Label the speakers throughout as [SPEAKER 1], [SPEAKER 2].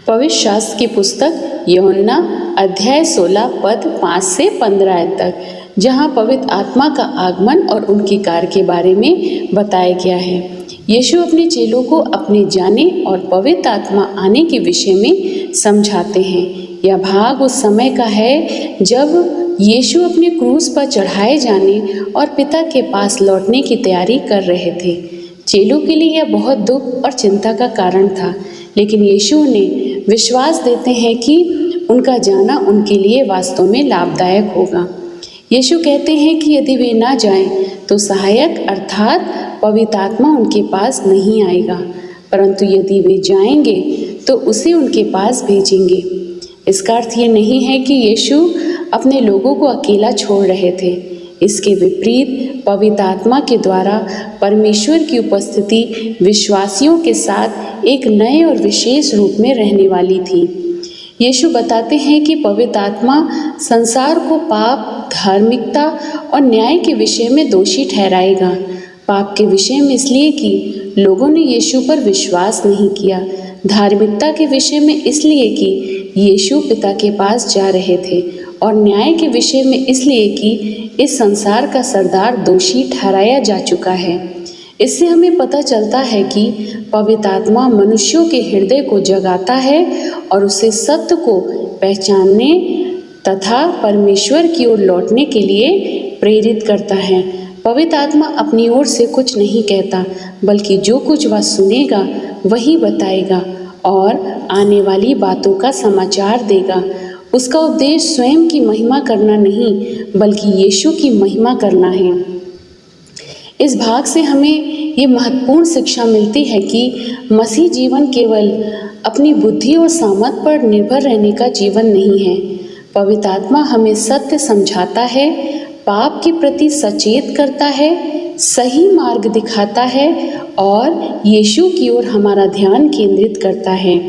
[SPEAKER 1] पवित्र शास्त्र की पुस्तक यूहन्ना अध्याय 16 पद 5 से 15 तक, जहाँ पवित्र आत्मा का आगमन और उनकी कार्य के बारे में बताया गया है। यीशु अपने चेलों को अपने जाने और पवित्र आत्मा आने के विषय में समझाते हैं। यह भाग उस समय का है जब यीशु अपने क्रूस पर चढ़ाए जाने और पिता के पास लौटने की तैयारी कर रहे थे। चेलों के लिए यह बहुत दुख और चिंता का कारण था, लेकिन यीशु उन्हें विश्वास देते हैं कि उनका जाना उनके लिए वास्तव में लाभदायक होगा। यीशु कहते हैं कि यदि वे ना जाएं तो सहायक अर्थात पवित्र आत्मा उनके पास नहीं आएगा, परंतु यदि वे जाएंगे तो उसे उनके पास भेजेंगे। इसका अर्थ ये नहीं है कि यीशु अपने लोगों को अकेला छोड़ रहे थे। इसके विपरीत पवित्र आत्मा के द्वारा परमेश्वर की उपस्थिति विश्वासियों के साथ एक नए और विशेष रूप में रहने वाली थी। यीशु बताते हैं कि पवित्र आत्मा संसार को पाप, धार्मिकता और न्याय के विषय में दोषी ठहराएगा। पाप के विषय में इसलिए कि लोगों ने यीशु पर विश्वास नहीं किया, धार्मिकता के विषय में इसलिए कि यीशु पिता के पास जा रहे थे, और न्याय के विषय में इसलिए कि इस संसार का सरदार दोषी ठहराया जा चुका है। इससे हमें पता चलता है कि पवित्र आत्मा मनुष्यों के हृदय को जगाता है और उसे सत्य को पहचानने तथा परमेश्वर की ओर लौटने के लिए प्रेरित करता है। पवित्र आत्मा अपनी ओर से कुछ नहीं कहता, बल्कि जो कुछ वह सुनेगा वही बताएगा और आने वाली बातों का समाचार देगा। उसका उद्देश्य स्वयं की महिमा करना नहीं, बल्कि यीशु की महिमा करना है। इस भाग से हमें ये महत्वपूर्ण शिक्षा मिलती है कि मसीह जीवन केवल अपनी बुद्धि और सामर्थ पर निर्भर रहने का जीवन नहीं है। पवित्र आत्मा हमें सत्य समझाता है, पाप के प्रति सचेत करता है, सही मार्ग दिखाता है और यीशु की ओर हमारा ध्यान केंद्रित करता है।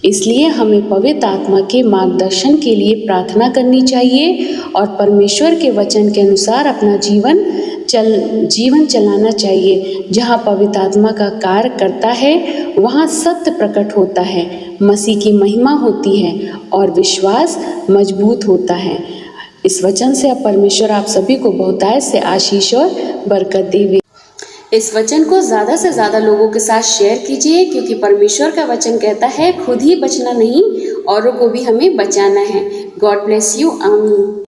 [SPEAKER 1] इसलिए हमें पवित्र आत्मा के मार्गदर्शन के लिए प्रार्थना करनी चाहिए और परमेश्वर के वचन के अनुसार अपना जीवन चलाना चाहिए। जहाँ पवित्र आत्मा का कार्य करता है वहाँ सत्य प्रकट होता है, मसीह की महिमा होती है और विश्वास मजबूत होता है। इस वचन से अब परमेश्वर आप सभी को बहुतायत से आशीष और बरकत देवे। इस वचन को ज़्यादा से ज़्यादा लोगों के साथ शेयर कीजिए, क्योंकि परमेश्वर का वचन कहता है खुद ही बचना नहीं, औरों को भी हमें बचाना है। God bless you. आमीन।